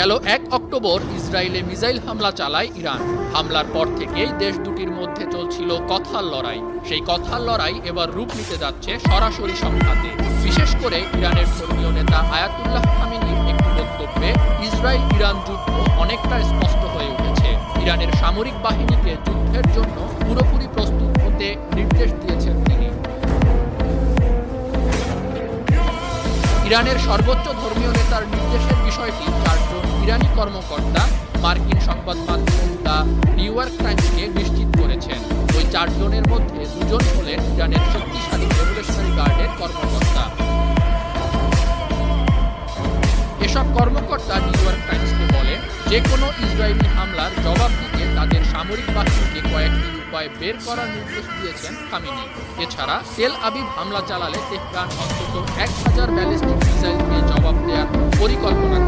গেল ১ অক্টোবর ইসরায়েলে মিসাইল হামলা চালায় ইরান। হামলার পর থেকেই দেশ দুটির মধ্যে চলছিল কথার লড়াই। সেই কথার লড়াই এবার রূপ নিতে যাচ্ছে সরাসরি সংঘাতে। বিশেষ করে ইরানের ধর্মীয় নেতা আয়াতুল্লাহ খামেনির একটি বক্তব্যে ইসরায়েল ইরান যুদ্ধ অনেকটা স্পষ্ট হয়ে উঠেছে। ইরানের সামরিক বাহিনীকে যুদ্ধের জন্য পুরোপুরি প্রস্তুত হতে নির্দেশ দিয়েছেন তিনি। ইরানের সর্বোচ্চ ধর্মীয় নেতার নির্দেশের বিষয়টি ৪ জন ইরানি কর্মকর্তা মার্কিন সংবাদ মাধ্যম দ্য নিউ ইয়র্ক টাইমসকে নিশ্চিত করেছেন। ওই ৪ জনের মধ্যে ২ জন হলেন ইরানের শক্তিশালী রেভলিউশনারি গার্ডের কর্মকর্তা। এসব কর্মকর্তা নিউ ইয়র্ক টাইমসকে বলেন, যে কোনো ইসরায়েলি হামলার জবাব দিতে তাদের সামরিক বাহিনীকে কয়েকটি উপায় বের করার নির্দেশ দিয়েছেন খামেনি। এছাড়া তেল আবিব হামলা চালালে তেহরান অন্তত ১,০০০ ব্যালিস্টিক মিসাইল দিয়ে জবাব দেওয়ার পরিকল্পনা